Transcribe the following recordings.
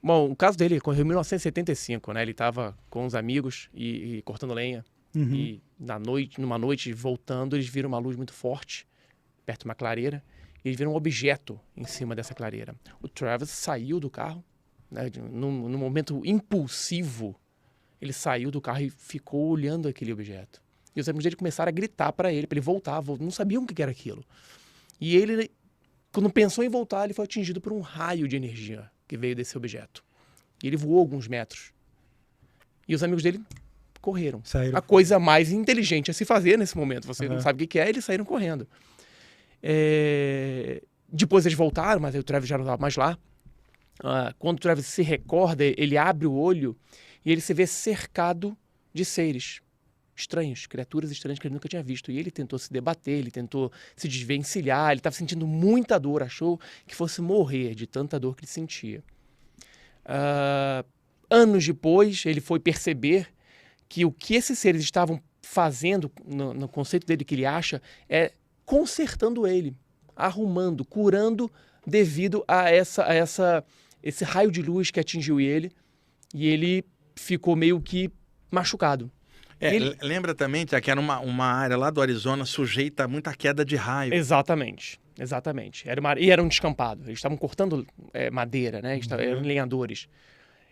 Bom, o caso dele ocorreu em 1975, né? Ele estava com os amigos e cortando lenha. E numa noite, voltando, eles viram uma luz muito forte, perto de uma clareira. E eles viram um objeto em cima dessa clareira. O Travis saiu do carro, né? Num momento impulsivo, ele saiu do carro e ficou olhando aquele objeto. E os amigos dele começaram a gritar para ele voltar. Não sabiam o que era aquilo. E ele, quando pensou em voltar, ele foi atingido por um raio de energia que veio desse objeto. E ele voou alguns metros. E os amigos dele correram. Saíram. A coisa mais inteligente a se fazer nesse momento. Você não sabe o que é, eles saíram correndo. Depois eles voltaram, mas aí o Travis já não estava mais lá. Quando o Travis se recorda, ele abre o olho e ele se vê cercado de seres estranhos, criaturas estranhas que ele nunca tinha visto. E ele tentou se debater, ele tentou se desvencilhar, ele estava sentindo muita dor, achou que fosse morrer de tanta dor que ele sentia. Anos depois, ele foi perceber que o que esses seres estavam fazendo, no conceito dele que ele acha, é consertando ele, arrumando, curando devido a esse raio de luz que atingiu ele, e ele ficou meio que machucado. Lembra também que era uma área lá do Arizona sujeita a muita queda de raio. Exatamente. E era um descampado. Eles estavam cortando madeira, né? Eram lenhadores.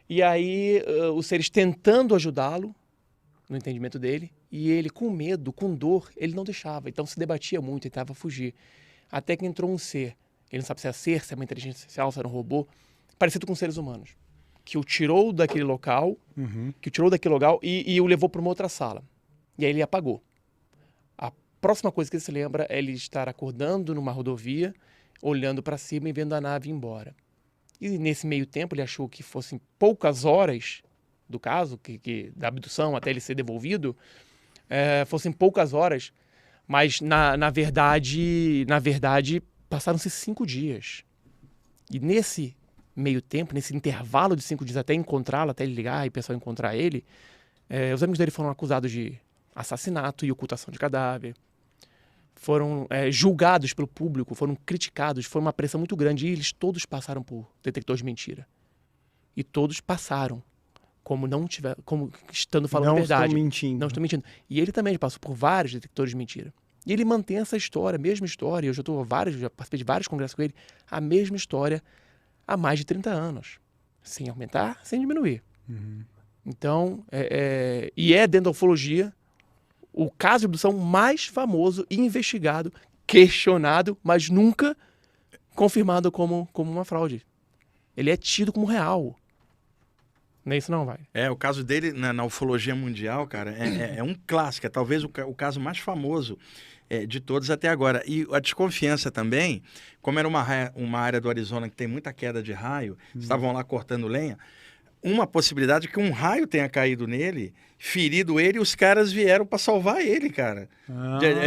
E aí, os seres tentando ajudá-lo, no entendimento dele, e ele, com medo, com dor, ele não deixava. Então, se debatia muito, tentava fugir. Até que entrou um ser. Ele não sabe se é ser, se é uma inteligência artificial, se era um robô, parecido com seres humanos, que o tirou daquele local, e o levou para uma outra sala. E aí ele apagou. A próxima coisa que ele se lembra é ele estar acordando numa rodovia, olhando para cima e vendo a nave ir embora. E nesse meio tempo ele achou que fossem poucas horas do caso, da abdução até ele ser devolvido, fossem poucas horas, mas na verdade passaram-se 5 dias. E nesse meio tempo, nesse intervalo de 5 dias até encontrá-lo, até ele ligar e o pessoal encontrar ele, os amigos dele foram acusados de assassinato e ocultação de cadáver. Foram julgados pelo público, foram criticados, foi uma pressão muito grande. E eles todos passaram por detectores de mentira. E todos passaram, como estando falando a verdade. Não estou mentindo. E ele também passou por vários detectores de mentira. E ele mantém essa história, a mesma história. Eu já participei de vários congressos com ele, a mesma história há mais de 30 anos. Sem aumentar, sem diminuir. Então, e dentro da ufologia, o caso de abdução mais famoso e investigado, questionado, mas nunca confirmado como uma fraude. Ele é tido como real. Não é isso não, vai? O caso dele na ufologia mundial, cara, é um clássico. É talvez o caso mais famoso de todos até agora. E a desconfiança também, como era uma área do Arizona que tem muita queda de raio, estavam lá cortando lenha, uma possibilidade é que um raio tenha caído nele, ferido ele, e os caras vieram para salvar ele, cara.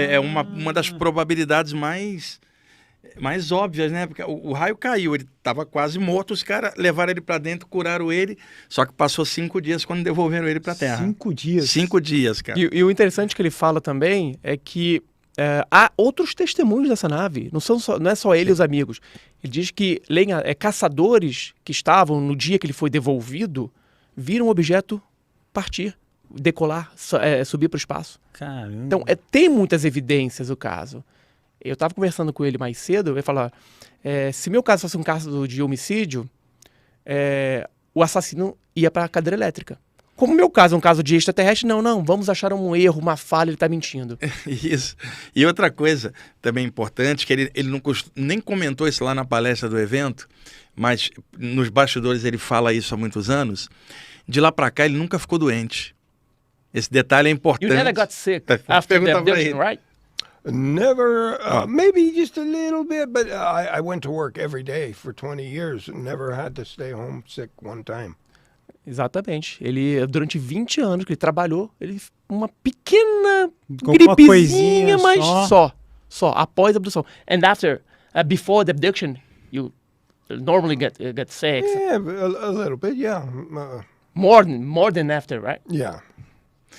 É uma das probabilidades mais óbvias, né? Porque o raio caiu, ele estava quase morto, os caras levaram ele para dentro, curaram ele, só que passou 5 dias quando devolveram ele para a Terra. 5 dias? 5 dias, cara. E o interessante que ele fala também é que há outros testemunhos dessa nave, não é só ele e os amigos. Ele diz que caçadores que estavam no dia que ele foi devolvido viram o objeto partir, decolar, subir para o espaço. Caramba. Então, tem muitas evidências o caso. Eu estava conversando com ele mais cedo, ele falou, se meu caso fosse um caso de homicídio, o assassino ia para a cadeira elétrica. Como o meu caso é um caso de extraterrestre, não, vamos achar um erro, uma falha, ele está mentindo. Isso. E outra coisa também importante, que ele nem comentou isso lá na palestra do evento, mas nos bastidores ele fala isso há muitos anos, de lá para cá ele nunca ficou doente. Esse detalhe é importante. You never got sick after the abduction, right? Never, maybe just a little bit, but I went to work every day for 20 years and never had to stay home sick one time. Exatamente. Ele, durante 20 anos que ele trabalhou, uma pequena uma gripezinha, mas só, após a abdução. And before the abduction, you normally get sick. Yeah, a little bit, yeah. More than after, right? Yeah.